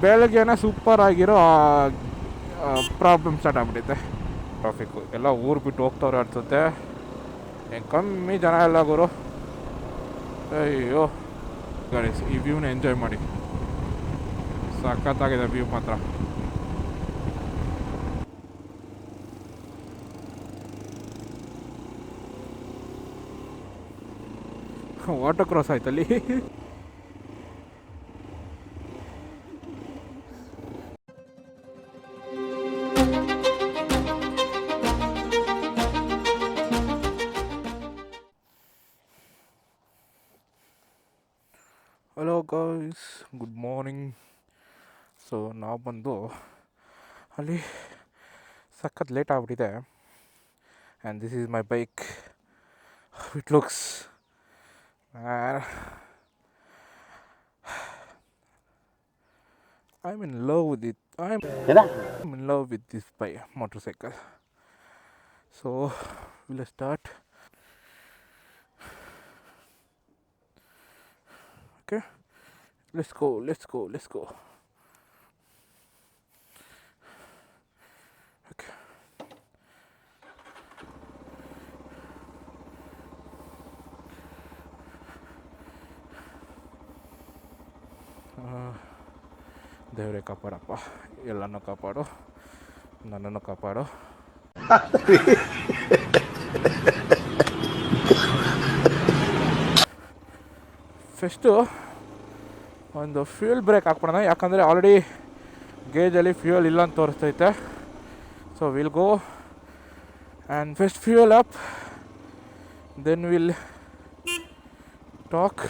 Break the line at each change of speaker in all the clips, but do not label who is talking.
ಬೆಳಗ್ಗೆನೇ ಸೂಪರ್ ಆಗಿರೋ problem start ಆಗ್ಬಿಟ್ಟಿದೆ. ಟ್ರಾಫಿಕ್ಕು ಎಲ್ಲ ಊರು ಬಿಟ್ಟು ಹೋಗ್ತವ್ರೆ ಅನ್ಸುತ್ತೆ. ಹೆಂಗೆ ಕಮ್ಮಿ ಜನ ಎಲ್ಲ ಗುರು. ಅಯ್ಯೋ ಗಾಯ್ಸ್, ಈ ವ್ಯೂನ ಎಂಜಾಯ್ ಮಾಡಿ. ಸಖತ್ತಾಗಿದೆ ವ್ಯೂ ಮಾತ್ರ. ವಾಟರ್ ಕ್ರಾಸ್ ಆಯ್ತಲ್ಲಿ. Hello guys, good morning. So ನಾವು ಬಂದು ಅಲ್ಲಿ ಸಖತ್ ಲೇಟ್ ಆಗಿಬಿಟ್ಟಿದೆ. And this is my bike. It looks I'm in love with it. I'm in love with this motorcycle. So we'll start. Okay, let's go. Okay. ದೇವರೇ ಕಾಪಾಡಪ್ಪ, ಎಲ್ಲನೂ ಕಾಪಾಡು, ನನ್ನನ್ನು ಕಾಪಾಡು. ಫಸ್ಟು ಒಂದು ಫ್ಯೂಯಲ್ ಬ್ರೇಕ್ ಹಾಕ್ಬಿಡೋಣ, ಯಾಕಂದರೆ ಆಲ್ರೆಡಿ ಗೇಜಲ್ಲಿ ಫ್ಯೂಯಲ್ ಇಲ್ಲ ಅಂತ ತೋರಿಸ್ತೈತೆ. So will go and first fuel up, then will talk.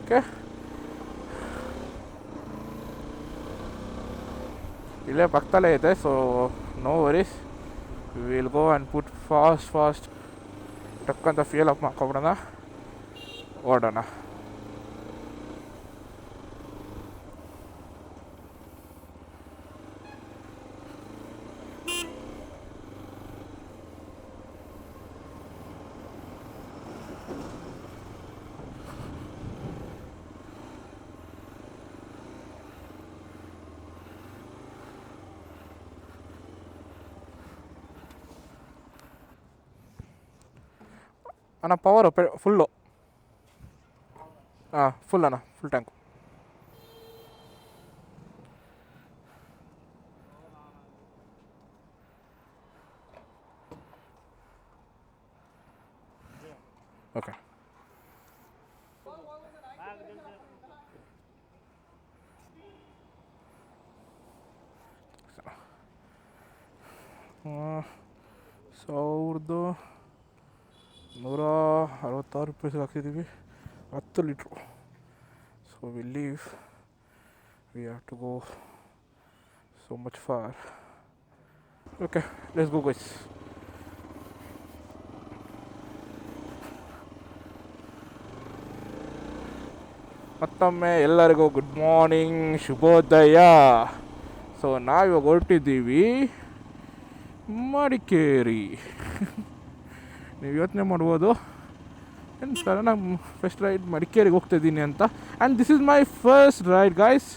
Okay, ಇಲ್ಲೇ ಪಕ್ಕದಲ್ಲೇ ಐತೆ. So no worries, will go and put fast ಟಕ್ಕಂತ ಫ್ಯೂಯಲ್ ಅಪ್ ಮಾಡ್ಕೊಬಿಡೋಣ, ಓಡೋಣ. ಅಣ್ಣ ಪವರು ಫುಲ್ಲು, ಫುಲ್ ಅಣ್ಣ, ಫುಲ್ ಟ್ಯಾಂಕು. ಓಕೆ, ₹1,166 ಹಾಕ್ತಿದ್ದೀವಿ, 10 litre. So will leave, we have to go so much far. Okay, let's go guys. ಮತ್ತೊಮ್ಮೆ ಎಲ್ಲರಿಗೂ good morning, ಶುಭೋದಯ. So ನಾವಿವಾಗ ಹೊರಟಿದ್ದೀವಿ ಮಡಿಕೇರಿ. ನೀವು ಯೋಚನೆ ಮಾಡ್ಬೋದು ಏನು ಸರ್, ನಾನು ಫಸ್ಟ್ ರೈಡ್ ಮಡಿಕೇರಿಗೆ ಹೋಗ್ತಾಯಿದ್ದೀನಿ ಅಂತ. And this is my first ride guys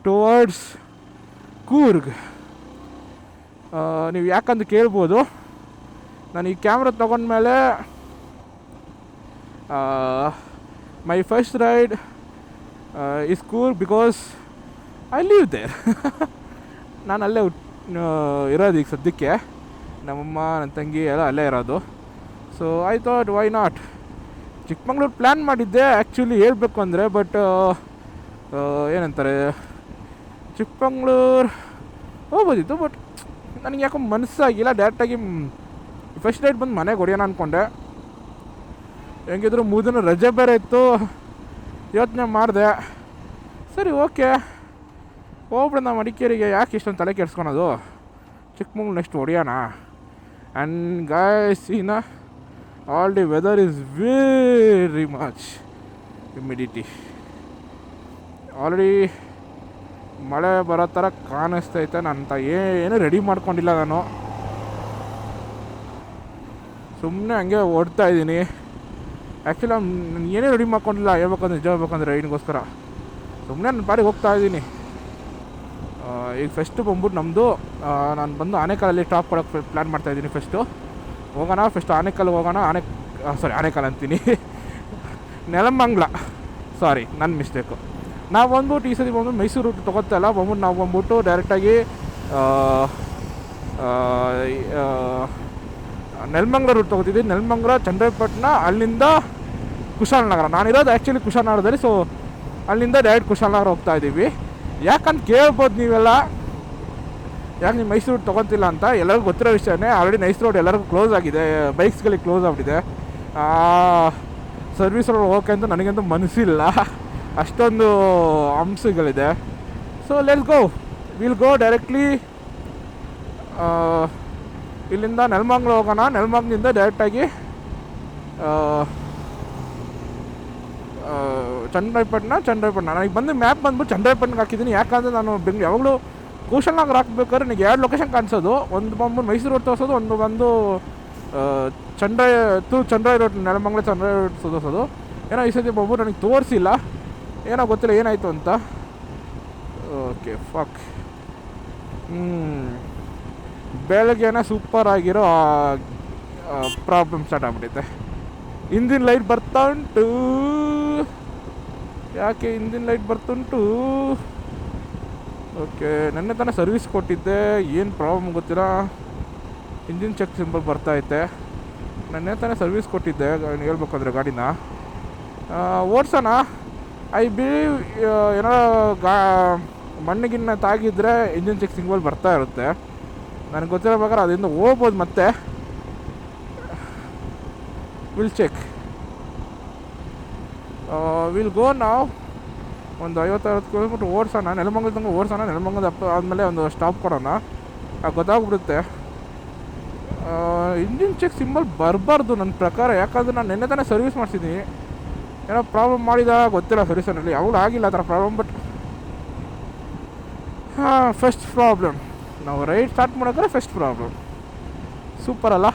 towards Coorg. ನೀವು ಯಾಕಂತ ಕೇಳ್ಬೋದು, ನಾನು ಈ ಕ್ಯಾಮ್ರಾ ತೊಗೊಂಡ್ಮೇಲೆ my first ride is Coorg because I live there. ನಾನು ಅಲ್ಲೇ ಇರೋದು ಈಗ ಸದ್ಯಕ್ಕೆ. ನಮ್ಮಮ್ಮ, ನನ್ನ ತಂಗಿ ಎಲ್ಲ ಅಲ್ಲೇ ಇರೋದು. So I thought why not. Chikmagalur plan ಮಾಡಿದ್ದೆ ಆ್ಯಕ್ಚುಲಿ ಹೇಳಬೇಕು ಅಂದರೆ, ಬಟ್ ಏನಂತಾರೆ, ಚಿಕ್ಕಮಂಗ್ಳೂರು ಹೋಗ್ಬೋದಿತ್ತು, ಬಟ್ ನನಗೆ ಯಾಕೋ ಮನಸ್ಸಾಗಿಲ್ಲ. ಡೈರೆಕ್ಟಾಗಿ ಫಸ್ಟ್ ರೈಡ್ ಬಂದು ಮನೆಗೆ ಹೊಡೆಯೋಣ ಅಂದ್ಕೊಂಡೆ. ಹೆಂಗಿದ್ರು ಮೂದನ ರಜೆ ಬೇರೆ ಇತ್ತು, ಯೋಚನೆ ಮಾಡಿದೆ. ಸರಿ ಓಕೆ ಹೋಗ್ಬಿಡೋಣ ಮಡಿಕೇರಿಗೆ, ಯಾಕೆ ಇಷ್ಟೊಂದು ತಲೆ ಕೆಡ್ಸ್ಕೊಳೋದು, ಚಿಕ್ಕಮಂಗ್ಳೂರು ನೆಕ್ಸ್ಟ್ ಹೊಡೆಯೋಣ. And guys all the weather is very much humidity. Already ಮಳೆ ಬರೋ ಥರ ಕಾಣಿಸ್ತೈತೆ. ನಾನು ಏನು ರೆಡಿ ಮಾಡ್ಕೊಂಡಿಲ್ಲ, ನಾನು ಸುಮ್ಮನೆ ಹಂಗೆ ಓಡ್ತಾ ಇದ್ದೀನಿ. ಆ್ಯಕ್ಚುಲಿ ನಾನು ಏನೇ ರೆಡಿ ಮಾಡ್ಕೊಂಡಿಲ್ಲ ಹೇಳ್ಬೇಕಂದ್ರೆ, ನಿಜ ಹೇಳ್ಬೇಕಂದ್ರೆ ರೈಡ್ಗೋಸ್ಕರ ಸುಮ್ಮನೆ ನನ್ನ ಪಾಡಿಗೆ ಹೋಗ್ತಾ ಇದ್ದೀನಿ. ಈಗ ಫಸ್ಟು ಬಂದ್ಬಿಟ್ಟು ನಮ್ಮದು ನಾನು ಬಂದು ಆನೆಕಲ್ಲಲ್ಲಿ ಸ್ಟಾಪ್ ಕೊಡೋಕ್ಕೆ ಪ್ಲ್ಯಾನ್ ಮಾಡ್ತಾಯಿದ್ದೀನಿ. ಹೋಗೋಣ ಫಸ್ಟ್ ಆನೆಕಲ್ಗೆ ಹೋಗೋಣ. ಆನೆಕಲ್ ಅಂತೀನಿ ನೆಲಮಂಗಲ, ಸಾರಿ ನನ್ನ ಮಿಸ್ಟೇಕು. ನಾವು ಬಂದ್ಬಿಟ್ಟು ಈ ಸತಿ ಬಂದ್ಬಿಟ್ಟು ಮೈಸೂರು ರೂಟ್ ತೊಗೊತಾ ಇಲ್ಲ. ನಾವು ಬಂದ್ಬಿಟ್ಟು ಡೈರೆಕ್ಟಾಗಿ ನೆಲಮಂಗಲ ರೂಟ್ ತೊಗೋತಿದ್ವಿ. ನೆಲಮಂಗಲ, ಚನ್ನರಾಯಪಟ್ಟಣ, ಅಲ್ಲಿಂದ ಕುಶಾಲನಗರ. ನಾನಿರೋದು ಆ್ಯಕ್ಚುಲಿ ಕುಶಾಲನಗರದಲ್ಲಿ. ಸೊ ಅಲ್ಲಿಂದ ಡೈರೆಕ್ಟ್ ಕುಶಾಲನಗರ ಹೋಗ್ತಾಯಿದ್ದೀವಿ. ಯಾಕಂತ ಕೇಳ್ಬೋದು ನೀವೆಲ್ಲ, ಯಾಕೆ ನೀವು ಮೈಸೂರು ರೂಟ್ ತೊಗೊತಿಲ್ಲ ಅಂತ. ಎಲ್ಲರಿಗೂ ಗೊತ್ತಿರೋ ವಿಷಯನೇ. ಆಲ್ರೆಡಿ ನೈಸ್ ರೋಡ್ ಎಲ್ಲರಿಗೂ ಕ್ಲೋಸ್ ಆಗಿದೆ, ಬೈಕ್ಸ್ಗಳಿಗೆ ಕ್ಲೋಸ್ ಆಗಿಬಿಟ್ಟಿದೆ. ಸರ್ವಿಸ್ ರೋಡ್ ಹೋಗೋಕೆ ಅಂತ ನನಗಂತೂ ಮನಸ್ಸಿಲ್ಲ, ಅಷ್ಟೊಂದು ಅಂಶಗಳಿದೆ. ಸೊ ವಿಲ್ ಗೋ ಡೈರೆಕ್ಟ್ಲಿ ಇಲ್ಲಿಂದ ನೆಲಮಂಗಲ ಹೋಗೋಣ. ನೆಲಮಂಗಲಿಂದ ಡೈರೆಕ್ಟಾಗಿ ಚನ್ನರಾಯಪಟ್ಟಣ. ನನಗೆ ಬಂದು ಮ್ಯಾಪ್ ಬಂದ್ಬಿಟ್ಟು ಚನ್ನರಾಯಪಟ್ಟಣಕ್ಕೆ ಹಾಕಿದ್ದೀನಿ. ಯಾಕಂದರೆ ನಾನು ಯಾವಾಗಲೂ ಕುಶಾಲನಗರ ಹಾಕ್ಬೇಕಾದ್ರೆ ನನಗೆ 2 ಲೊಕೇಶನ್ ಕಾಣಿಸೋದು. ಒಂದು ಬಂದ್ಬಿಟ್ಟು ಮೈಸೂರು ರೋಡ್ ತೋರಿಸೋದು, ಒಂದು ಬಂದು ಚನ್ನರಾಯ ರೋಡ್, ನೆಲಮಂಗಲ ಚನ್ನರಾಯ ರೋಡ್ ತೋರಿಸೋದು. ಏನೋ ಈ ಸತಿ ಬಂದ್ಬಿಟ್ಟು ನನಗೆ ತೋರಿಸಿಲ್ಲ, ಏನೋ ಗೊತ್ತಿಲ್ಲ ಏನಾಯಿತು ಅಂತ. Okay fuck. ಬೆಳಗ್ಗೆನೇ ಸೂಪರ್ ಆಗಿರೋ ಪ್ರಾಬ್ಲಮ್ ಸ್ಟಾರ್ಟ್ ಆಗ್ಬಿಟ್ಟಿದೆ. ಇಂಜಿನ್ ಲೈಟ್ ಬರ್ತಾ ಉಂಟು. ಯಾಕೆ ಇಂಜಿನ್ ಲೈಟ್ ಬರ್ತುಂಟು? ಓಕೆ, ನೆನ್ನೆ ತಾನೇ ಸರ್ವಿಸ್ ಕೊಟ್ಟಿದ್ದೆ, ಏನು ಪ್ರಾಬ್ಲಮ್ ಗೊತ್ತಿಲ್ಲ. ಇಂಜಿನ್ ಚೆಕ್ ಸಿಂಬಲ್ ಬರ್ತಾಯಿತ್ತೆ. ನೆನ್ನೆ ತಾನೇ ಸರ್ವಿಸ್ ಕೊಟ್ಟಿದ್ದೆ ಹೇಳ್ಬೇಕಂದ್ರೆ ಗಾಡಿನ ಓಡಿಸೋಣ. ಐ ಬಿಲೀವ್ ಏನಾರ ಮಣ್ಣಿಗಿನ್ನ ತಾಗಿದ್ರೆ ಇಂಜಿನ್ ಚೆಕ್ ಸಿಂಬಲ್ ಬರ್ತಾ ಇರುತ್ತೆ. ನನಗೆ ಗೊತ್ತಿರೋ ಪ್ರಕಾರ ಅದರಿಂದ ಹೋಗ್ಬೋದು. ಮತ್ತೆ ವಿಲ್ ಚೆಕ್. ವಿಲ್ ಗೋ ನಾವು ಒಂದು 50-60 ಕಿಲೋಮೀಟ್ರ್ ಓಡಿಸೋಣ. ನೆಲಮಂಗಲ ತನಕ ಓಡಿಸೋಣ. ನೆಲಮಂಗಲ ಆದಮೇಲೆ ಒಂದು ಸ್ಟಾಪ್ ಕೊಡೋಣ. ಗೊತ್ತಾಗ್ಬಿಡುತ್ತೆ. ಇಂಜಿನ್ ಚೆಕ್ ಸಿಂಬಲ್ ಬರಬಾರ್ದು ನನ್ನ ಪ್ರಕಾರ. ಯಾಕಂದರೆ ನಾನು ನೆನ್ನೆ ತಾನೇ ಸರ್ವಿಸ್ ಮಾಡಿಸಿದ್ದೀನಿ. ಏನೋ ಪ್ರಾಬ್ಲಮ್ ಮಾಡಿದ ಗೊತ್ತಿಲ್ಲ ಸರ್ವಿಸಲ್ಲಿ, ಯಾವಾಗಲೂ ಆಗಿಲ್ಲ ಆ ಥರ ಪ್ರಾಬ್ಲಮ್. ಬಟ್ ಫಸ್ಟ್ ಪ್ರಾಬ್ಲಮ್ ನಾವು ರೈಡ್ ಸ್ಟಾರ್ಟ್ ಮಾಡೋಕ್ರೆ ಫಸ್ಟ್ ಪ್ರಾಬ್ಲಮ್. ಸೂಪರ್ ಅಲ್ಲ?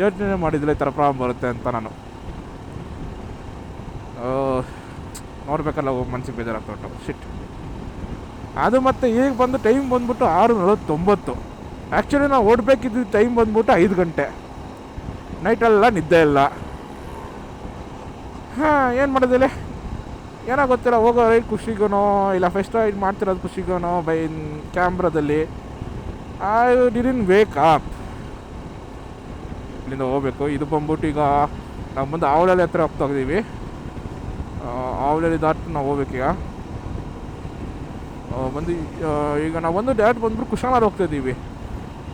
ಯೋಚನೆ ಮಾಡಿದ್ದಿಲ್ಲ ಈ ಥರ ಪ್ರಾಬ್ಲಮ್ ಬರುತ್ತೆ ಅಂತ. ನಾನು ನೋಡ್ಬೇಕಲ್ಲ, ಮನ್ಸಿಗೆ ಬೇಜಾರಾಗ್ತಾ ಉಂಟು. ಶಿಟ್. ಅದು ಮತ್ತು ಈಗ ಬಂದು ಟೈಮ್ ಬಂದ್ಬಿಟ್ಟು 6:49. ಆ್ಯಕ್ಚುಲಿ ನಾವು ಓಡಬೇಕಿದ್ದು ಟೈಮ್ ಬಂದ್ಬಿಟ್ಟು 5 ಗಂಟೆ. ನೈಟೆಲ್ಲ ನಿದ್ದೆ ಇಲ್ಲ. ಏನು ಮಾಡೋದಿಲ್ಲ, ಏನೋ ಗೊತ್ತಿಲ್ಲ. ಹೋಗೋ ರೈಡ್ ಖುಷಿಗೋ ಇಲ್ಲ ಫಸ್ಟ್ ರೈಡ್ ಮಾಡ್ತಿರೋದು ಖುಷಿಗೋ ಬೈ ಕ್ಯಾಮ್ರಾದಲ್ಲಿ ಐ ಡಿಡ್ಂಟ್ ವೇಕ್ ಅಪ್. ಇಲ್ಲಿಂದ ಹೋಗ್ಬೇಕು. ಇದು ಬಂದ್ಬಿಟ್ಟು ಈಗ ನಾವು ಬಂದು ಆವಲಹಳ್ಳಿ ಹತ್ರ ಹೋಗ್ತಾ ಇದ್ದೀವಿ. ಆವಲಹಳ್ಳಿ ದಾಟಿ ನಾವು ಹೋಗ್ಬೇಕೀಗ. ಈಗ ನಾವು ಒಂದು ಡೈರೆಕ್ಟ್ ಬಂದ್ಬಿಟ್ಟು ಕುಶಾಲನಗರ ಹೋಗ್ತಾಯಿದ್ದೀವಿ.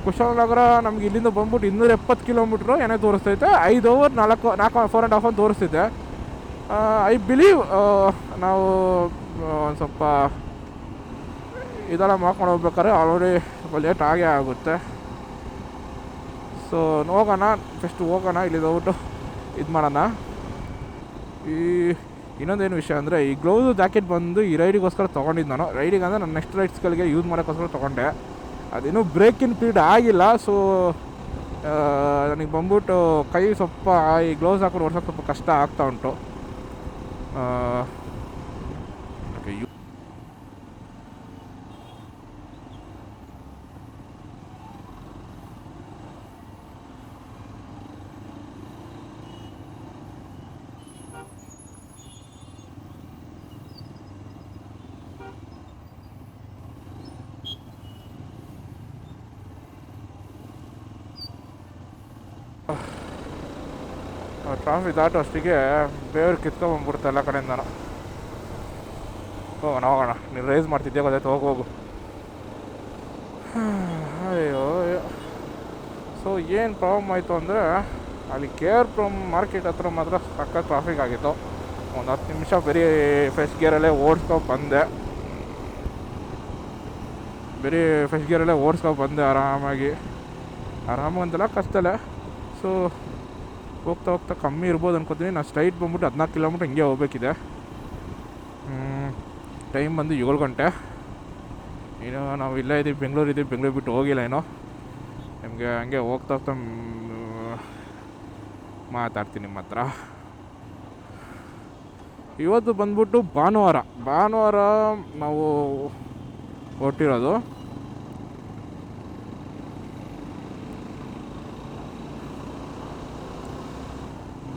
ಕುಶಾಲನಗರ ನಮ್ಗೆ ಇಲ್ಲಿಂದ ಬಂದ್ಬಿಟ್ಟು 270 ಕಿಲೋಮೀಟ್ರು ಏನೇ ತೋರಿಸ್ತೈತೆ. 5 hour 4.5 ಅಂತ ತೋರಿಸ್ತೈತೆ. ಐ ಬಿಲೀವ್ ನಾವು ಒಂದು ಸ್ವಲ್ಪ ಇದೆಲ್ಲ ಮಾಡ್ಕೊಂಡು ಹೋಗ್ಬೇಕಾದ್ರೆ ಆಲ್ರೆಡಿ ಸ್ವಲ್ಪ ಲೇಟ್ ಆಗೇ ಆಗುತ್ತೆ. ಸೊ ಹೋಗೋಣ, ಫಸ್ಟ್ ಹೋಗೋಣ. ಇಲ್ಲಿಂದ ಹೋಗ್ಬಿಟ್ಟು ಇದು ಮಾಡೋಣ. ಇನ್ನೊಂದೇನು ವಿಷಯ ಅಂದರೆ, ಈ ಗ್ಲೌಸು ಜಾಕೆಟ್ ಬಂದು ಈ ರೈಡಿಗೋಸ್ಕರ ತೊಗೊಂಡಿದ್ದು ನಾನು. ರೈಡಿಗೆ ಅಂದರೆ ನಾನು ನೆಕ್ಸ್ಟ್ ರೈಡ್ಸ್ಗಳಿಗೆ ಯೂಸ್ ಮಾಡೋಕ್ಕೋಸ್ಕರ ತೊಗೊಂಡೆ. ಅದೇನೂ ಬ್ರೇಕಿನ್ ಪೀರಿಯಡ್ ಆಗಿಲ್ಲ. ಸೊ ನನಗೆ ಬಂದ್ಬಿಟ್ಟು ಕೈ ಸ್ವಲ್ಪ ಈ ಗ್ಲೌಸ್ ಹಾಕೊಂಡು ಓಡ್ಸೋಕ್ಕೆ ಸ್ವಲ್ಪ ಕಷ್ಟ ಆಗ್ತಾ ಉಂಟು. ಓಕೆ, ಟ್ರಾಫಿಕ್ ದಾಟೋ ಅಷ್ಟಿಗೆ ಬೇವ್ರು ಕಿತ್ಕೊಂಡ್ಬಂದ್ಬಿಡ್ತು ಎಲ್ಲ ಕಡೆಯಿಂದನೂ. ಹೋಗೋಣ. ನೀನು ರೈಸ್ ಮಾಡ್ತಿದ್ದೆ ಗೊತ್ತಾಯ್ತು. ಹೋಗು. ಅಯ್ಯೋ. ಸೊ ಏನು ಪ್ರಾಬ್ಲಮ್ ಆಯಿತು ಅಂದರೆ, ಅಲ್ಲಿ KR ಮಾರ್ಕೆಟ್ ಹತ್ರ ಮಾತ್ರ ಸಖತ್ ಟ್ರಾಫಿಕ್ ಆಗಿತ್ತು. ಒಂದು 10 ನಿಮಿಷ ಬರೀ ಫಸ್ಟ್ ಗೇರಲ್ಲೇ ಓಡಿಸ್ಕೊಂಡು ಬಂದೆ ಆರಾಮಾಗಂತಲ್ಲ ಕಷ್ಟಲ್ಲೇ. ಸೊ ಹೋಗ್ತಾ ಕಮ್ಮಿ ಇರ್ಬೋದು ಅನ್ಕೋತೀನಿ. ನಾನು ಸ್ಟ್ರೈಟ್ ಬಂದ್ಬಿಟ್ಟು 14 ಕಿಲೋಮೀಟ್ರ್ ಹಿಂಗೆ ಹೋಗ್ಬೇಕಿದೆ. ಟೈಮ್ ಬಂದು 7 ಗಂಟೆ. ಇನ್ನು ನಾವು ಇಲ್ಲೇ ಇದ್ದೀವಿ, ಬೆಂಗಳೂರು ಬಿಟ್ಟು ಹೋಗಿಲ್ಲ ಏನೋ. ನಿಮಗೆ ಹಂಗೆ ಹೋಗ್ತಾ ಮಾತಾಡ್ತೀನಿ ನಿಮ್ಮ ಹತ್ರ. ಇವತ್ತು ಬಂದ್ಬಿಟ್ಟು ಭಾನುವಾರ ನಾವು ಹೊರಟಿರೋದು.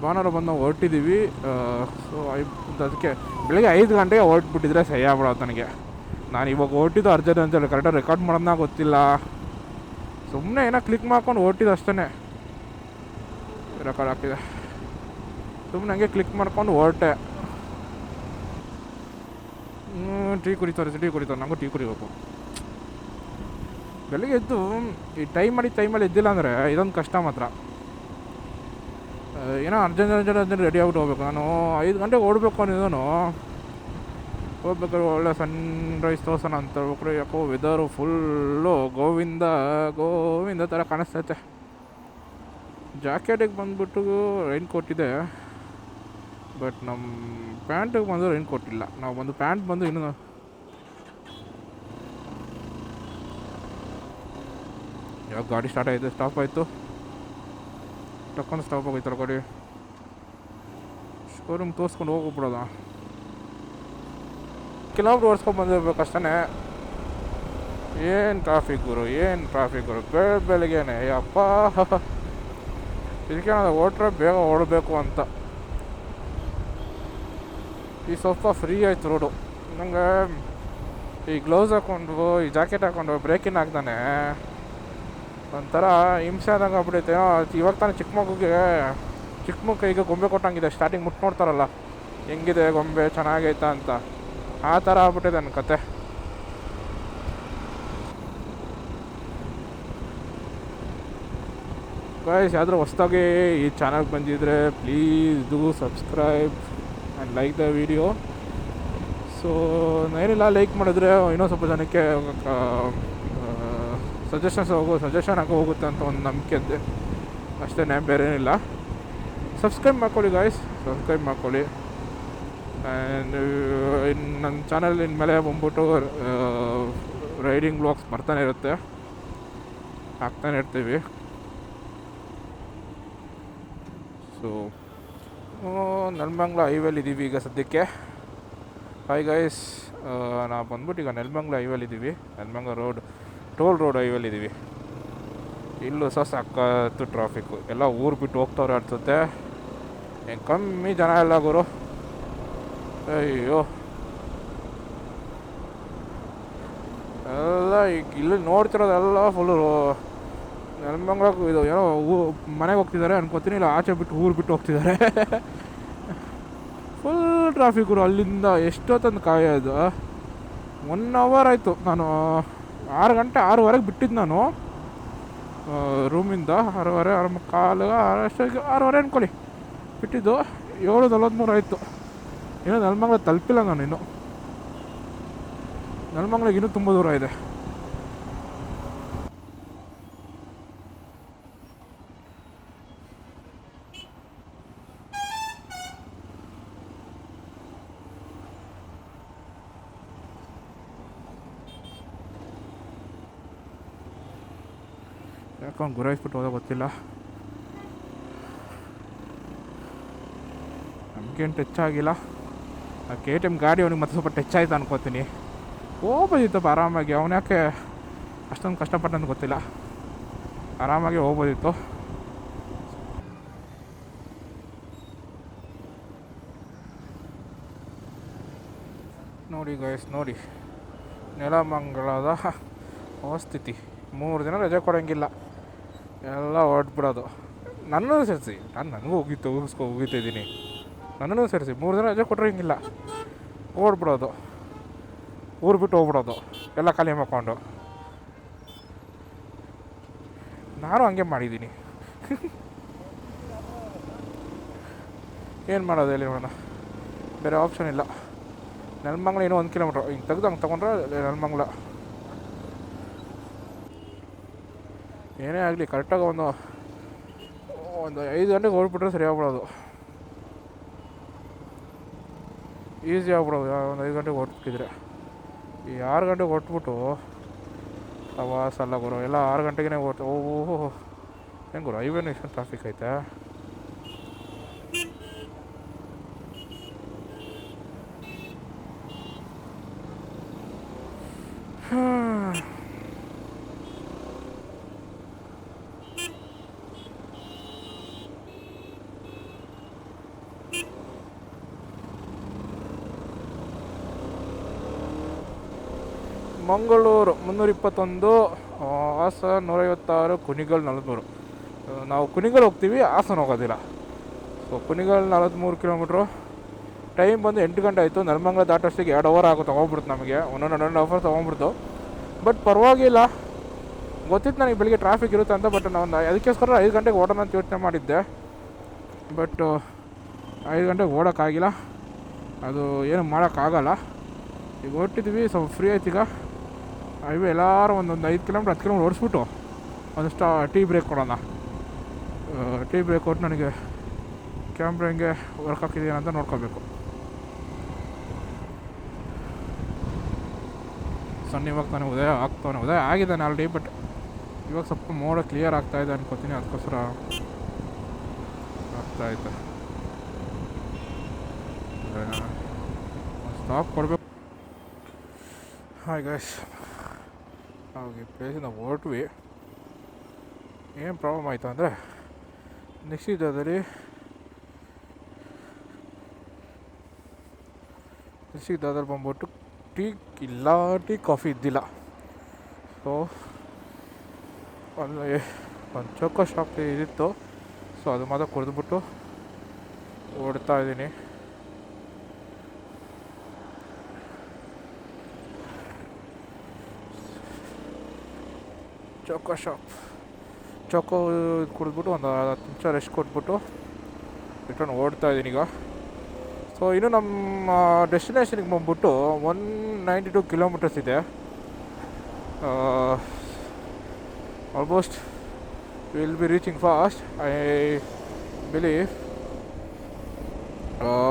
ಭಾನುವಾರ ಬಂದು ನಾವು ಹೊರಟಿದ್ದೀವಿ. ಸೊ ಅದಕ್ಕೆ ಬೆಳಗ್ಗೆ 5 ಗಂಟೆಗೆ ಹೊರಟ್ಬಿಟ್ಟಿದ್ರೆ ಸಹಿ ಆಗ್ಬಿಡೋದು ನನಗೆ. ನಾನು ಇವಾಗ ಹೊರಟಿದ್ದು ಅರ್ಜೆಂಟ್ ಅಂತೇಳಿ ಕರೆಕ್ಟಾಗಿ ರೆಕಾರ್ಡ್ ಮಾಡೋದನ್ನ ಗೊತ್ತಿಲ್ಲ. ಸುಮ್ಮನೆ ಏನೋ ಕ್ಲಿಕ್ ಮಾಡ್ಕೊಂಡು ಹೊರಟಿದ್ದು ಅಷ್ಟೇ. ರೆಕಾರ್ಡ್ ಆಗ್ತಿದೆ, ಸುಮ್ಮನೆ ಹಂಗೆ ಕ್ಲಿಕ್ ಮಾಡ್ಕೊಂಡು ಹೊರಟೆ. ಟೀ ಕುಡಿತಾರೆ ನನಗೂ ಟೀ ಕುಡಿಬೇಕು. ಬೆಳಗ್ಗೆ ಎದ್ದು ಈ ಟೈಮಲ್ಲಿ ಎದ್ದಿಲ್ಲ ಅಂದರೆ ಇದೊಂದು ಕಷ್ಟ ಮಾತ್ರ. ಏನೋ ಅರ್ಜೆಂಟ್ ರೆಡಿ ಆಗ್ಬಿಟ್ಟು ಹೋಗ್ಬೇಕು. ನಾನು 5 ಗಂಟೆಗೆ ಓಡಬೇಕು ಅನ್ನೋದನ್ನು ಹೋಗ್ಬೇಕಾದ್ರೆ ಒಳ್ಳೆ ಸನ್ರೈಸ್ ತೋರ್ಸೋಣ ಅಂತ ಹೇಳ್ಬೇಕು. ಯಾಕೋ ವೆದರು ಫುಲ್ಲು ಗೋವಿಂದ ಥರ ಕಾಣಿಸ್ತೈತೆ. ಜಾಕೆಟಿಗೆ ಬಂದುಬಿಟ್ಟು ರೈನ್ ಕೋಟ್ ಇದೆ, ಬಟ್ ನಮ್ಮ ಪ್ಯಾಂಟಿಗೆ ಬಂದು ರೈನ್ ಕೋಟ್ ಇಲ್ಲ. ನಾವು ಬಂದು ಪ್ಯಾಂಟ್ ಬಂದು ಇನ್ನೂ ಯಾವಾಗ ಗಾಡಿ ಸ್ಟಾರ್ಟ್ ಆಯಿತು, ಸ್ಟಾಪ್ ಆಯಿತು, ಟಕ್ಕಂದು ಸ್ಟಾಪ್ ಆಗೋಯ್ತಲ್ಲ ಗಾಡಿ. ಶೋರೂಮ್ ತೋರಿಸ್ಕೊಂಡು ಹೋಗ್ಬಿಡೋದ. ಕಿಲೋಮೀಟ್ರ್ ಓಡಿಸ್ಕೊಂಡು ಬಂದಿರ್ಬೇಕು ಅಷ್ಟೇ. ಏನು ಟ್ರಾಫಿಕ್ ಗುರು ಬೆಳಗ್ಗೆನೆ ಯಪ್ಪ. ಇದಕ್ಕೆ ನಾನು ಓಟ್ರೆ ಬೇಗ ಓಡಬೇಕು ಅಂತ. ಈ ಸ್ವಲ್ಪ ಫ್ರೀ ಆಯ್ತು ರೋಡು. ನನಗೆ ಈ ಗ್ಲೌಸ್ ಹಾಕ್ಕೊಂಡು ಈ ಜಾಕೆಟ್ ಹಾಕ್ಕೊಂಡು ಬ್ರೇಕಿನ್ ಹಾಕ್ತಾನೆ ಒಂಥರ ಹಿಂಸೆ ಆದಂಗೆ ಆಗ್ಬಿಟ್ಟೈತೆ. ಇವಾಗ ತಾನೇ ಚಿಕ್ಕ ಮಗು ಕೈಗೆ ಗೊಂಬೆ ಕೊಟ್ಟಂಗಿದೆ. ಸ್ಟಾರ್ಟಿಂಗ್ ಮುಟ್ಟು ನೋಡ್ತಾರಲ್ಲ ಹೆಂಗಿದೆ ಗೊಂಬೆ ಚೆನ್ನಾಗೈತಾ ಅಂತ, ಆ ಥರ ಆಗ್ಬಿಟ್ಟಿದೆ ನನ್ನ ಕತೆ. ಗೈಸ್, ಯಾವ್ದಾರು ಹೊಸ್ದಾಗಿ ಈ ಚಾನಲ್ಗೆ ಬಂದಿದ್ದರೆ please do subscribe and like the video. So ಏನಿಲ್ಲ, ಲೈಕ್ ಮಾಡಿದ್ರೆ ಇನ್ನೂ ಸ್ವಲ್ಪ ಜನಕ್ಕೆ ಸಜೆಷನ್ ಆಗಿ ಹೋಗುತ್ತೆ ಅಂತ ಒಂದು ನಂಬಿಕೆ ಇದೆ ಅಷ್ಟೇ, ಬೇರೆ ಏನಿಲ್ಲ. ಸಬ್ಸ್ಕ್ರೈಬ್ ಮಾಡ್ಕೊಳ್ಳಿ ಗಾಯ್ಸ್, ಸಬ್ಸ್ಕ್ರೈಬ್ ಮಾಡ್ಕೊಳ್ಳಿ. ಆ್ಯಂಡ್ ನನ್ನ ಚಾನಲ್ ಇನ್ಮೇಲೆ ಬಂದ್ಬಿಟ್ಟು ರೈಡಿಂಗ್ ಬ್ಲಾಗ್ಸ್ ಬರ್ತಾನೆ ಇರುತ್ತೆ, ಹಾಕ್ತಾನೆ ಇರ್ತೀವಿ. ಸೊ ನೆಲಮಂಗಲ ಹೈವೇಲಿ ಇದ್ದೀವಿ ಈಗ ಸದ್ಯಕ್ಕೆ. ಹಾಯ್ ಗೈಸ್, ನಾವು ಬಂದ್ಬಿಟ್ಟು ಈಗ ನೆಲಮಂಗಲ ಹೈವೇಲಿದ್ದೀವಿ. ನೆಲಮಂಗಲ ಟೋಲ್ ರೋಡ್ ಹೈವೇಲಿದ್ದೀವಿ. ಇಲ್ಲೂ ಸಾಕತ್ತು ಟ್ರಾಫಿಕ್ಕು, ಎಲ್ಲ ಊರು ಬಿಟ್ಟು ಹೋಗ್ತವ್ರೆ ಅನಿಸುತ್ತೆ. ಏನು ಕಮ್ಮಿ ಜನ ಎಲ್ಲ ಗುರು. ಅಯ್ಯೋ, ಎಲ್ಲ ಈಗ ಇಲ್ಲಿ ನೋಡ್ತಿರೋದೆಲ್ಲ ಫುಲ್ಲು ನೆಲಮಂಗಲಕ್ಕೆ ಇದು ಏನೋ ಮನೆಗೆ ಹೋಗ್ತಿದ್ದಾರೆ ಅನ್ಕೋತೀನಿ, ಇಲ್ಲ ಆಚೆ ಬಿಟ್ಟು ಊರು ಬಿಟ್ಟು ಹೋಗ್ತಿದ್ದಾರೆ. Full traffic. ಅಲ್ಲಿಂದ ಎಷ್ಟೊತ್ತಂದು ಕಾಯೋದು. 1 ಅವರ್ ಆಯಿತು. ನಾನು 6:30 ಬಿಟ್ಟಿದ್ದು ನಾನು ರೂಮಿಂದ. 6:30 6:45 ಅಂದ್ಕೊಳ್ಳಿ ಬಿಟ್ಟಿದ್ದು. 7:43 ಆಯಿತು. ಇನ್ನೂ ನೆಲಮಂಗಲ ತಲುಪಿಲ್ಲ ನಾನು. ನೆಲಮಂಗಲಿಗೆ ಇನ್ನೂ ತುಂಬ ದೂರ ಇದೆ. ಯಾಕಂದು ಗುರಾಯಿಸ್ಬಿಟ್ಟು ಹೋದಾಗ ಗೊತ್ತಿಲ್ಲ. ನಮಗೇನು ಟಚ್ ಆಗಿಲ್ಲ. ಆ KTM ಗಾಡಿ ಅವನಿಗೆ ಮತ್ತೆ ಸ್ವಲ್ಪ ಟಚ್ ಆಯ್ತು ಅನ್ಕೋತೀನಿ. ಹೋಗ್ಬೋದಿತ್ತಪ್ಪ ಆರಾಮಾಗಿ. ಅವನ್ಯಾಕೆ ಅಷ್ಟೊಂದು ಕಷ್ಟಪಟ್ಟಂತ ಗೊತ್ತಿಲ್ಲ, ಆರಾಮಾಗಿ ಹೋಗ್ಬೋದಿತ್ತು. ನೋಡಿ ಗೈಸ್, ನೋಡಿ ನೆಲಮಂಗಲದ ಸ್ಥಿತಿ. 3 ದಿನ ರಜೆ ಕೊಡೋಂಗಿಲ್ಲ, ಎಲ್ಲ ಹೊರಟ್ಬಿಡೋದು. ನನ್ನನ್ನು ಸೇರಿಸಿ, ನನಗೂ ಹೋಗಿತ್ತಿದ್ದೀನಿ. ನನ್ನನ್ನು ಸೇರಿಸಿ 3 ದಿನ ರಜೆ ಕೊಟ್ಟಿರೋಂಗಿಲ್ಲ, ಓಡ್ಬಿಡೋದು, ಊರು ಬಿಟ್ಟು ಹೋಗ್ಬಿಡೋದು, ಎಲ್ಲ ಖಾಲಿ ಮಾಡ್ಕೊಂಡು. ನಾನು ಹಂಗೆ ಮಾಡಿದ್ದೀನಿ. ಏನು ಮಾಡೋದು ಹೇಳಿ ನೋಡೋಣ, ಬೇರೆ ಆಪ್ಷನ್ ಇಲ್ಲ. ನೆಲಮಂಗಲ ಇನ್ನೂ 1 ಕಿಲೋಮೀಟ್ರ್ ಹಿಂಗೆ ತೆಗ್ದು ಹಂಗೆ ತೊಗೊಂಡ್ರೆ ನೆಲಮಂಗಲ. ಏನೇ ಆಗಲಿ ಕರೆಕ್ಟಾಗಿ ಒಂದು 5 ಗಂಟೆಗೆ ಹೊರಟ್ಬಿಟ್ರೆ ಸರಿ ಆಗ್ಬಿಡೋದು, ಈಸಿ ಆಗ್ಬಿಡೋದು. ಒಂದು 5 ಗಂಟೆಗೆ ಹೊರಟ್ಬಿಟ್ಟಿದ್ರೆ. ಈ 6 ಗಂಟೆಗೆ ಹೊರಟ್ಬಿಟ್ಟು ಸವಾಸ ಅಲ್ಲ ಗುರು, ಎಲ್ಲ 6 ಗಂಟೆಗೆ ಓಡ್ತು. ಓಹೋ, ಹೆಂಗೆ ಗುರು, ಹೈವೇನು ಇಷ್ಟೊಂದು ಟ್ರಾಫಿಕ್ ಐತೆ. ಮಂಗಳೂರು 321, ಹಾಸನ 156, ಕುಣಿಗಲ್ 43. ನಾವು ಕುಣಿಗಲ್ ಹೋಗ್ತೀವಿ, ಹಾಸನ ಹೋಗೋದಿಲ್ಲ. So Kunigal 43 kilometre. ಟೈಮ್ ಬಂದು 8 ಗಂಟೆ ಆಯಿತು. ನೆಲಮಂಗಲ ದಾಟೋಷ್ಟಿಗೆ 2 ಅವರ್ ಆಗುತ್ತೆ, ತೊಗೊಂಡ್ಬಿಡ್ತು ನಮಗೆ. 1.5 ಅವರ್ ತೊಗೊಂಡ್ಬಿಡ್ತು. ಬಟ್ ಪರವಾಗಿಲ್ಲ, ಗೊತ್ತಿತ್ತು ನನಗೆ ಬೆಳಿಗ್ಗೆ ಟ್ರಾಫಿಕ್ ಇರುತ್ತೆ ಅಂತ. ಬಟ್ ನಾನು ಅದಕ್ಕೋಸ್ಕರ 5 ಗಂಟೆಗೆ ಓಡೋಣ ಅಂತ ಯೋಚನೆ ಮಾಡಿದ್ದೆ. ಬಟ್ 5 ಗಂಟೆಗೆ ಓಡೋಕ್ಕಾಗಿಲ್ಲ, ಅದು ಏನು ಮಾಡೋಕ್ಕಾಗಲ್ಲ. ಈಗ ಹೊರಟಿದ್ವಿ, ಸ್ವಲ್ಪ ಫ್ರೀ ಆಯ್ತು. ಈಗ ಹೈವೇ ಎಲ್ಲರೂ ಒಂದೊಂದು 5 ಕಿಲೋಮೀಟ್ರ್ 10 ಕಿಲೋಮೀಟ್ರ್ ಓಡಿಸ್ಬಿಟ್ಟು ಒಂದಷ್ಟು ಟೀ ಬ್ರೇಕ್ ಕೊಡೋಣ. ಟೀ ಬ್ರೇಕ್ ಕೊಟ್ಟು ನನಗೆ ಕ್ಯಾಮ್ರಾ ಹೆಂಗೆ ವರ್ಕ್ ಆಗ್ತಿದೆಯಾ ಅಂತ ನೋಡ್ಕೋಬೇಕು. ಸಣ್ಣ ಇವಾಗ ತಾನೇ ಉದಯ ಆಗಿದ್ದಾನೆ ಆಲ್ರೆಡಿ. ಬಟ್ ಇವಾಗ ಸ್ವಲ್ಪ ಮೋಡ ಕ್ಲಿಯರ್ ಆಗ್ತಾಯಿದೆ ಅನ್ಕೋತೀನಿ, ಅದಕ್ಕೋಸ್ಕರ ಆಗ್ತಾಯಿದೆ. ಸ್ಟಾಪ್ ಕೊಡಬೇಕು. ಹಾಯ್ ಗೈಸ್, ನಾವು ಈ ಪ್ಲೇಸಿಂದ ಹೊರಟ್ವಿ. ಏನು ಪ್ರಾಬ್ಲಮ್ ಆಯಿತು ಅಂದರೆ, ನಿಶ್ಚಿತದಲ್ಲಿ ಬಂದ್ಬಿಟ್ಟು ಟೀ ಇಲ್ಲ, ಟೀ ಕಾಫಿ ಇದ್ದಿಲ್ಲ. ಸೊ ಅಲ್ಲಿ ಒಂದು ಚೋಕೋ ಶಾಪ್ ಇದಿತ್ತು. ಸೊ ಅದು ಮಾತ್ರ ಕುಡಿದ್ಬಿಟ್ಟು ಓಡ್ತಾ ಇದ್ದೀನಿ. ಚೋಕೋ ಕುಡಿದ್ಬಿಟ್ಟು ಒಂದು 10 ನಿಮಿಷ ರೆಸ್ಟ್ ಕೊಟ್ಬಿಟ್ಟು ರಿಟರ್ನ್ ಓಡ್ತಾ ಇದ್ದೀನಿ ಈಗ. ಸೊ ಇನ್ನು ನಮ್ಮ ಡೆಸ್ಟಿನೇಷನ್ಗೆ ಬಂದ್ಬಿಟ್ಟು 192 ಕಿಲೋಮೀಟರ್ಸ್ ಇದೆ. Almost will be reaching fast, I believe.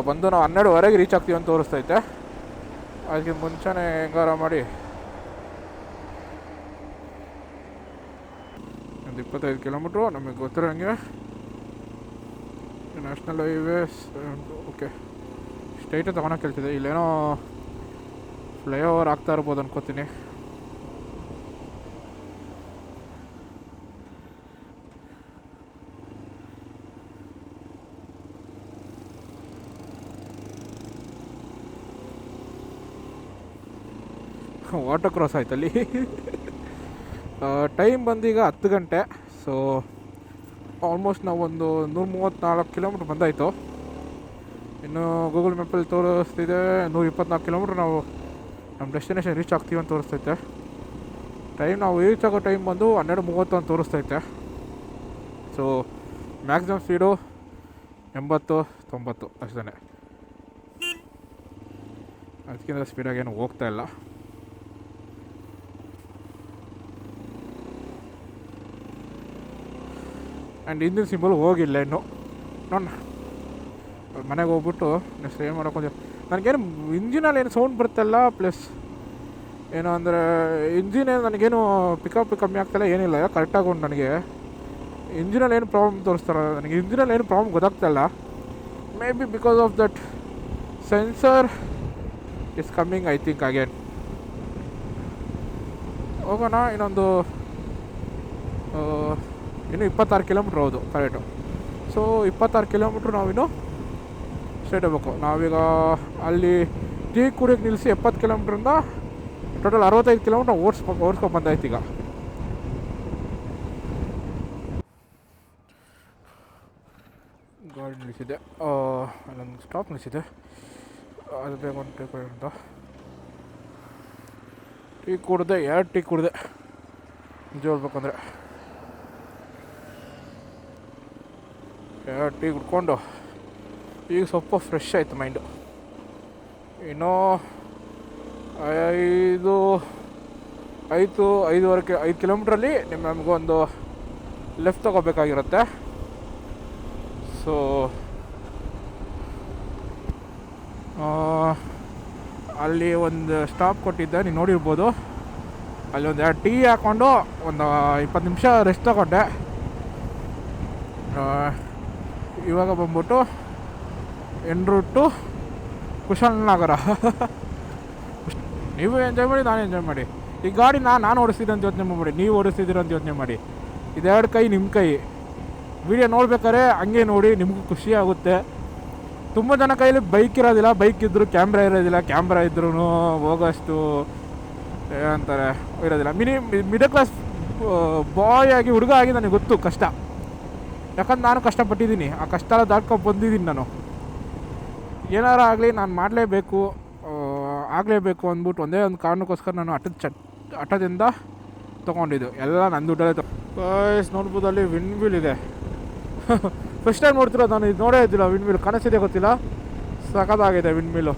ಬಂದು ನಾವು 12ವರೆಗೆ ರೀಚ್ ಆಗ್ತೀವಿ ಅಂತ ತೋರಿಸ್ತೈತೆ. ಅದಕ್ಕೆ ಮುಂಚೆನೇ ಹೆಂಗಾರ ಮಾಡಿ ಒಂದು 25 ಕಿಲೋಮೀಟ್ರು ನಮಗೆ ಗೊತ್ತಿರೋ ಹಂಗೆ ನ್ಯಾಷನಲ್ ಹೈವೇಸ್. ಓಕೆ, ಸ್ಟ್ರೈಟೇ ತಗೊಳಕ್ಕೆ ಹೇಳ್ತಿದೆ. ಇಲ್ಲೇನೋ ಫ್ಲೈಓವರ್ ಆಗ್ತಾ ಇರ್ಬೋದು ಅನ್ಕೋತೀನಿ. ವಾಟರ್ ಕ್ರಾಸ್ ಆಯ್ತಲ್ಲಿ. ಟೈಮ್ ಬಂದೀಗ 10 ಗಂಟೆ. ಸೊ ಆಲ್ಮೋಸ್ಟ್ ನಾವು ಒಂದು 134 ಕಿಲೋಮೀಟ್ರ್ ಬಂದಾಯಿತು. ಇನ್ನು ಗೂಗಲ್ ಮ್ಯಾಪಲ್ಲಿ ತೋರಿಸ್ತಿದೆ 124 ಕಿಲೋಮೀಟ್ರ್ ನಾವು ನಮ್ಮ ಡೆಸ್ಟಿನೇಷನ್ ರೀಚ್ ಆಗ್ತೀವಿ ಅಂತ ತೋರಿಸ್ತೈತೆ. ಟೈಮ್ ನಾವು ರೀಚ್ ಆಗೋ ಟೈಮ್ ಬಂದು 12:30 ಅಂತ ತೋರಿಸ್ತೈತೆ. ಸೊ ಮ್ಯಾಕ್ಸಿಮಮ್ ಸ್ಪೀಡು 80-90 ಅಷ್ಟೇ. ಅದಕ್ಕಿಂತ ಸ್ಪೀಡಾಗಿ ಏನು ಹೋಗ್ತಾ ಇಲ್ಲ. ಆ್ಯಂಡ್ ಹಿಂದಿನ ಸಿಂಬಲ್ ಹೋಗಿಲ್ಲ ಇನ್ನು. ನಾನು ಮನೆಗೆ ಹೋಗ್ಬಿಟ್ಟು ನೆಕ್ಸ್ಟ್ ಏನು ಮಾಡೋಕೆ, ನನಗೇನು ಇಂಜಿನಲ್ಲಿ ಏನು ಸೌಂಡ್ ಬರುತ್ತಲ್ಲ, ಪ್ಲಸ್ ಏನು ಅಂದರೆ ಇಂಜಿನೇನು ನನಗೇನು ಪಿಕಪ್ ಕಮ್ಮಿ ಆಗ್ತಾಯಿಲ್ಲ, ಏನಿಲ್ಲ. ಕರೆಕ್ಟಾಗಿ ಉಂಟು. ನನಗೆ ಇಂಜಿನಲ್ಲಿ ಏನು ಪ್ರಾಬ್ಲಮ್ ತೋರಿಸ್ತಾರೆ, ನನಗೆ ಇಂಜಿನಲ್ಲಿ ಏನು ಪ್ರಾಬ್ಲಮ್ ಗೊತ್ತಾಗ್ತಾಯಿಲ್ಲ. May be because of that sensor is coming, I think again. ಹೋಗೋಣ. ಇನ್ನೊಂದು ಇನ್ನು 26 ಕಿಲೋಮೀಟ್ರ್ ಹೌದು ಕರೆಕ್ಟು. ಸೊ 26 ಕಿಲೋಮೀಟ್ರ್ ನಾವಿನ್ನು ಸ್ಟ್ರೈಟ್ ಹೋಗ್ಬೇಕು. ನಾವೀಗ ಅಲ್ಲಿ ಟೀ ಕುಡಿಯೋಕ್ಕೆ ನಿಲ್ಲಿಸಿ 70 ಕಿಲೋಮೀಟ್ರಿಂದ ಟೋಟಲ್ 65 ಕಿಲೋಮೀಟ್ರ್ ಓಡಿಸ್ಕೊಂಡು ಬಂದಾಯ್ತು. ಈಗ ಗಾಡಿ ನಿಲ್ಲಿಸಿದೆ, ಅಲ್ಲೊಂದು ಸ್ಟಾಪ್ ನಿಲ್ಲಿಸಿದೆ, ಅದು ಬೇಗ ಒಂದು ಟೀ ಕುಡಿಯೋಣ ಅಂತ. ಟೀ ಕುಡಿದೆ, 2 ಟೀ ಕುಡಿದೆ ನಿಜ ಹೇಳ್ಬೇಕಂದ್ರೆ. 2 ಟೀ ಕುಡ್ಕೊಂಡು ಈಗ ಸ್ವಲ್ಪ ಫ್ರೆಶ್ ಆಯಿತು ಮೈಂಡು. ಇನ್ನೂ 5 ಕಿಲೋಮೀಟ್ರಲ್ಲಿ ನಮಗೊಂದು ಲೆಫ್ಟ್ ತೊಗೋಬೇಕಾಗಿರುತ್ತೆ. ಸೊ ಅಲ್ಲಿ ಒಂದು ಸ್ಟಾಪ್ ಕೊಟ್ಟಿದ್ದೆ, ನೀವು ನೋಡಿರ್ಬೋದು. ಅಲ್ಲಿ ಒಂದು 2 ಟೀ ಹಾಕ್ಕೊಂಡು ಒಂದು 20 ನಿಮಿಷ ರೆಸ್ಟ್ ತಗೊಂಡೆ. ಇವಾಗ ಬಂದ್ಬಿಟ್ಟು ಎನ್ ರೂಟು ಕುಶಾಲನಗರ. ನೀವು ಎಂಜಾಯ್ ಮಾಡಿ, ನಾನು ಎಂಜಾಯ್ ಮಾಡಿ. ಈ ಗಾಡಿ ನಾನು ಓಡಿಸ್ತಿದ್ದೆ ಅಂತ ಯೋಚನೆ ಮಾಡಿ, ನೀವು ಓಡಿಸ್ತಿದ್ದೀರ ಅಂತ ಯೋಚನೆ ಮಾಡಿ. ಇದೆರಡು ಕೈ ನಿಮ್ಮ ಕೈ. ವಿಡಿಯೋ ನೋಡ್ಬೇಕಾದ್ರೆ ಹಂಗೆ ನೋಡಿ, ನಿಮಗೂ ಖುಷಿ ಆಗುತ್ತೆ. ತುಂಬ ಜನ ಕೈಯಲ್ಲಿ ಬೈಕ್ ಇರೋದಿಲ್ಲ, ಬೈಕ್ ಇದ್ದರೂ ಕ್ಯಾಮ್ರಾ ಇರೋದಿಲ್ಲ. ಕ್ಯಾಮ್ರಾ ಇದ್ರೂ ಹೋಗೋಷ್ಟು ಏನಂತಾರೆ ಇರೋದಿಲ್ಲ. ಮಿಡಲ್ ಕ್ಲಾಸ್ ಬಾಯ್ ಆಗಿ ಹುಡುಗ ಆಗಿ ನನಗೆ ಗೊತ್ತು ಕಷ್ಟ, ಯಾಕಂದ್ರೆ ನಾನು ಕಷ್ಟಪಟ್ಟಿದ್ದೀನಿ, ಆ ಕಷ್ಟ ಎಲ್ಲ ದಾಟ್ಕೊಂಡು ಬಂದಿದ್ದೀನಿ ನಾನು. ಏನಾರು ಆಗಲಿ ನಾನು ಮಾಡಲೇಬೇಕು ಅಂದ್ಬಿಟ್ಟು ಒಂದೇ ಒಂದು ಕಾರಣಕ್ಕೋಸ್ಕರ ನಾನು ಹಠದಿಂದ ತೊಗೊಂಡಿದ್ದು ಎಲ್ಲ ನನ್ನ ದುಡ್ಡಲ್ಲೇ ನೋಡ್ಬೋದು. ಅಲ್ಲಿ ವಿಂಡ್ ಮಿಲ್ ಇದೆ. ಫಸ್ಟ್ ಟೈಮ್ ನೋಡ್ತಿರೋದು ನಾನು, ಇದು ನೋಡೇ ಇದ್ದಿಲ್ಲ ವಿಂಡ್ ಮಿಲ್, ಕನಸಿದೆ ಗೊತ್ತಿಲ್ಲ, ಸಖತ್ತಾಗಿದೆ ವಿಂಡ್ ಮಿಲ್ಲು.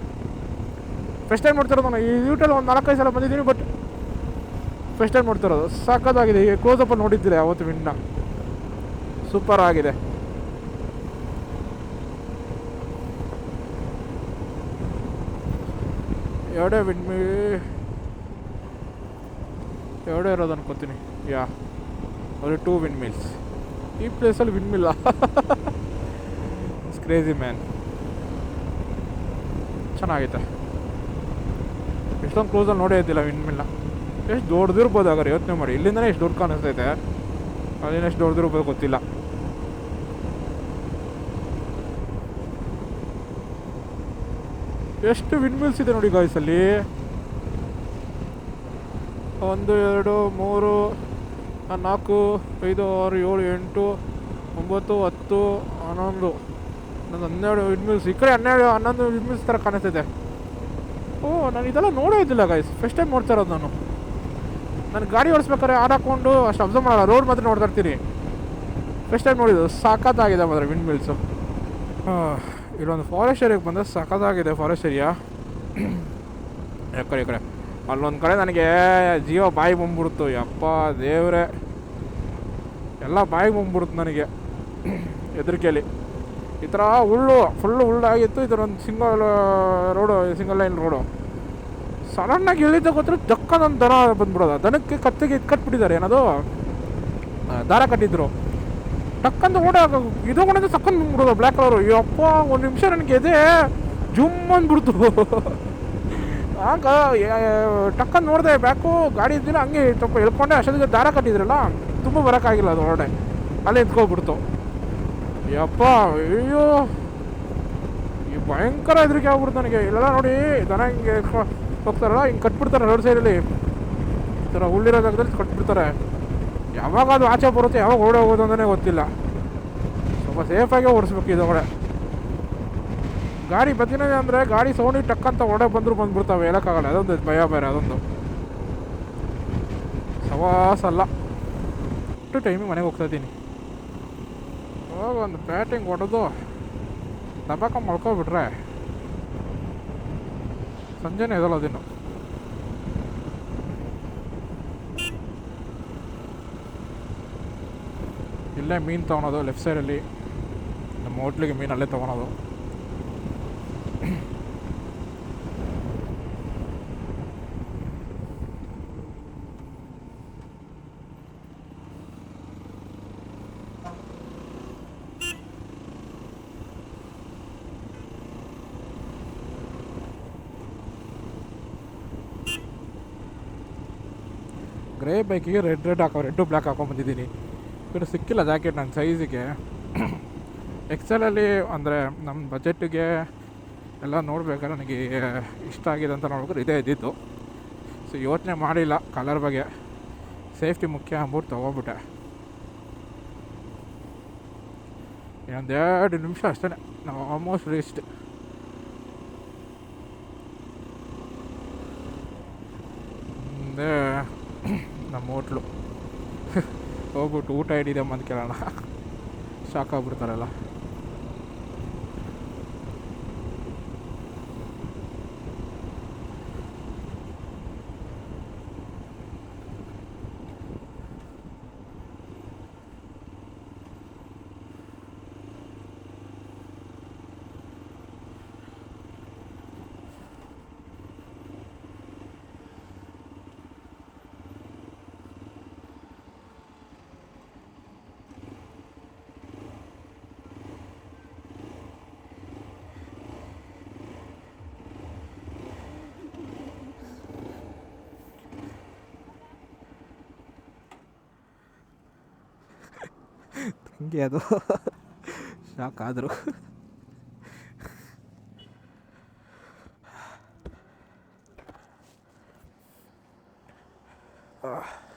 ಫಸ್ಟ್ ಟೈಮ್ ನೋಡ್ತಿರೋದು ನಾನು, ಈ ಯೂಟಲ್ಲಿ ಒಂದು 4-5 ಸಲ ಬಂದಿದ್ದೀನಿ, ಬಟ್ ಫಸ್ಟ್ ಟೈಮ್ ನೋಡ್ತಿರೋದು. ಸಖತ್ತಾಗಿದೆ. ಈಗ ಕ್ಲೋಸಪ್ಪಲ್ಲಿ ನೋಡಿದ್ದಿಲ್ಲ ಅವತ್ತು ವಿಂಡ್ನ, ಸೂಪರ್ ಆಗಿದೆ. ಎರಡೇ ಇರೋದು ಅನ್ಕೋತೀನಿ. ಅವರು 2 ವಿಂಡ್ ಮಿಲ್ಸ್ ಈ ಪ್ಲೇಸಲ್ಲಿ. ವಿಂಡ್ ಮಿಲ್ಲ ಇಟ್ಸ್ ಕ್ರೇಜಿ ಮ್ಯಾನ್. ಚೆನ್ನಾಗೈತೆ. ಎಷ್ಟೊಂದು ಕ್ಲೋಸಲ್ಲಿ ನೋಡೇ ಇದ್ದಿಲ್ಲ ವಿಂಡ್ ಮಿಲ್ನ. ಎಷ್ಟು ದೊಡ್ಡದಿರ್ಬೋದು ಹಾಗಾದ್ರೆ ಯೋಚನೆ ಮಾಡಿ. ಇಲ್ಲಿಂದನೇ ಎಷ್ಟು ದೊಡ್ಡ ಕಾಣಿಸ್ತೈತೆ, ಅಲ್ಲಿನ ಎಷ್ಟು ದೊಡ್ಡದಿರ್ಬೋದು ಗೊತ್ತಿಲ್ಲ. ಎಷ್ಟು ವಿಂಡ್ ಮಿಲ್ಸ್ ಇದೆ ನೋಡಿ ಗಾಯ್ಸಲ್ಲಿ. 1 2 3 4 5 6 7 8 9 10 11 12 ವಿಂಡ್ ಮಿಲ್ಸ್. ಈ ಕಡೆ 11 ವಿಂಡ್ ಮಿಲ್ಸ್ ಥರ ಕಾಣಿಸ್ತಿದೆ. ನಾನು ಇದೆಲ್ಲ ನೋಡೇ ಇದ್ದಿಲ್ಲ ಗಾಯ್ಸ್, ಫಸ್ಟ್ ಟೈಮ್ ನೋಡ್ತಾ ಇರೋದು ನಾನು. ಗಾಡಿ ಓಡಿಸ್ಬೇಕಾದ್ರೆ ಆನ್ ಹಾಕ್ಕೊಂಡು ಅಷ್ಟು ಅಬ್ಸರ್ವ್ ಮಾಡಲ್ಲ, ರೋಡ್ ಮಾತ್ರ ನೋಡ್ತಾ ಇರ್ತೀನಿ. ಫಸ್ಟ್ ಟೈಮ್ ನೋಡಿದ್ದು, ಸಖತ್ತಾಗಿದೆ ಮಾತ್ರ ವಿಂಡ್ ಮಿಲ್ಸು. ಇಲ್ಲೊಂದು ಫಾರೆಸ್ಟ್ ಏರಿಯಾಗೆ ಬಂದರೆ ಸಖತ್ತಾಗಿದೆ ಫಾರೆಸ್ಟ್ ಏರಿಯಾ. ಈ ಕಡೆ ಅಲ್ಲೊಂದು ಕಡೆ ನನಗೆ ಜೀವ ಬಾಯಿ ಬಂದ್ಬಿಡ್ತು. ಯಪ್ಪ ದೇವ್ರೆ, ಎಲ್ಲ ಬಾಯಿಗೆ ಬಂದ್ಬಿಡ್ತು ನನಗೆ ಹೆದರಿಕೆಯಲ್ಲಿ. ಈ ಥರ ಫುಲ್ಲು ಹುಲ್ಲಾಗಿತ್ತು. ಈ ಥರ ಒಂದು ಸಿಂಗಲ್ ಲೈನ್ ರೋಡು. ಸಡನ್ನಾಗಿ ಇಳಿದ ಗೊತ್ತಿರೋ ದಕ್ಕದೊಂದು ದನ ಬಂದ್ಬಿಡೋದು. ದನಕ್ಕೆ ಕತ್ತಿಗೆ ಕಟ್ಬಿಟ್ಟಿದ್ದಾರೆ, ಏನದು ದಾರ ಕಟ್ಟಿದ್ರು. ಟಕ್ಕಂತ ಇದು ಕೊಡೋದು ಸಕ್ಕಂದು ಬಂದ್ಬಿಡೋದು ಬ್ಲ್ಯಾಕ್ ಕಲರು. ಯಪ್ಪ, ಒಂದು ನಿಮಿಷ ನನಗೆ ಎದೆ ಜುಮ್ ಅಂದ್ಬಿಡ್ತು. ಆಗ ಟಕ್ಕಂದು ನೋಡಿದೆ, ಬ್ಯಾಕು ಗಾಡಿ ಇದ್ದಿಲ್ಲ, ಹಂಗೆ ಸ್ವಲ್ಪ ಎಳ್ಕೊಂಡೆ. ಅಷ್ಟೊತ್ತಿಗೆ ದಾರ ಕಟ್ಟಿದ್ರಲ್ಲ, ತುಂಬ ಬರೋಕ್ಕಾಗಿಲ್ಲ ಅದು ಹೊರಡೆ, ಅಲ್ಲೇ ಎತ್ಕೊಬಿಡ್ತು. ಯಪ್ಪ, ಅಯ್ಯೋ, ಈ ಭಯಂಕರ ಹೆದರಿಕೆ ಆಗ್ಬಿಡ್ತು ನನಗೆ. ಇಲ್ಲೆಲ್ಲ ನೋಡಿ ದನ ಹಿಂಗೆ ಹೋಗ್ತಾರಲ್ಲ, ಹಿಂಗೆ ಕಟ್ಬಿಡ್ತಾರೆ ರೋಡ್ ಸೈಡಲ್ಲಿ. ಈ ಥರ ಹುಲ್ಲಿರೋ ಜಾಗದಲ್ಲಿ ಕಟ್ಬಿಡ್ತಾರೆ. ಯಾವಾಗ ಅದು ಆಚೆ ಬರುತ್ತೆ, ಯಾವಾಗ ಓಡೇ ಹೋಗೋದು ಅಂತಲೇ ಗೊತ್ತಿಲ್ಲ. ಸ್ವಲ್ಪ ಸೇಫಾಗೆ ಓಡಿಸ್ಬೇಕು ಇದು ಕಡೆ. ಗಾಡಿ ಬದಿನೇ ಅಂದರೆ ಗಾಡಿ ಸೌಂಡಿಗೆ ಟಕ್ಕಂತ ಹೊಡೆ ಬಂದ್ಬಿಡ್ತಾವೆ, ಹೇಳೋಕ್ಕಾಗಲ್ಲ. ಅದೊಂದು ಭಯ ಬೇರೆ, ಅದೊಂದು ಸವಾಸಲ್ಲ. ಅಷ್ಟು ಟೈಮಿಗೆ ಮನೆಗೆ ಹೋಗ್ತಾ ಇದ್ದೀನಿ. ಹೋಗ ಒಂದು ಬ್ಯಾಟಿಂಗ್ ಹೊಡೆದು ದಬಾಕ ಮಲ್ಕೊಬಿಟ್ರೆ ಸಂಜೆನೇ ಎದೋಲ್ಲದಿನ್ನು. ಇಲ್ಲೇ ಮೀನು ತೊಗೊಳೋದು, ಲೆಫ್ಟ್ ಸೈಡಲ್ಲಿ ನಮ್ಮ ಹೋಟ್ಲಿಗೆ ಮೀನು ಅಲ್ಲೇ ತೊಗೊಳೋದು. ಗ್ರೇ ಬೈಕಿಗೆ ರೆಡ್ಡು ಬ್ಲ್ಯಾಕ್ ಹಾಕೊಂಡ್ಬಂದಿದ್ದೀನಿ. ಇನ್ನು ಸಿಕ್ಕಿಲ್ಲ ಜಾಕೆಟ್ ನನ್ನ ಸೈಜಿಗೆ. ಎಕ್ಸೆಲಲ್ಲಿ ಅಂದರೆ ನಮ್ಮ ಬಜೆಟ್ಟಿಗೆ ಎಲ್ಲ ನೋಡ್ಬೇಕಾದ್ರೆ ನನಗೆ ಇಷ್ಟ ಆಗಿದೆ ಅಂತ ನೋಡ್ಬೇಕಾದ್ರೆ ಇದೇ ಇದ್ದಿತ್ತು. ಸೊ ಯೋಚನೆ ಮಾಡಿಲ್ಲ ಕಲರ್ ಬಗ್ಗೆ, ಸೇಫ್ಟಿ ಮುಖ್ಯ ಅಂದ್ಬಿಟ್ಟು ತೊಗೊಂಬಿಟ್ಟೆ. ಇನ್ನೊಂದು 2 ನಿಮಿಷ ಅಷ್ಟೇ, ನಾವು ಆಲ್ಮೋಸ್ಟ್ ರೀಚ್ಡ್. ಮುಂದೆ ನಮ್ಮ ಹೋಟ್ಲು ಹೋಗ್ಬಿಟ್ಟು ಊಟ ಹಿಡಿದೆ ಅಂತ ಕೇಳೋಣ. ಶಾಕ್ ಆಗ್ಬಿಡ್ತಾರಲ್ಲ. ಹಂಗೆ ಅದು ಶಾಕ್ ಆದರು. ಆಹ್.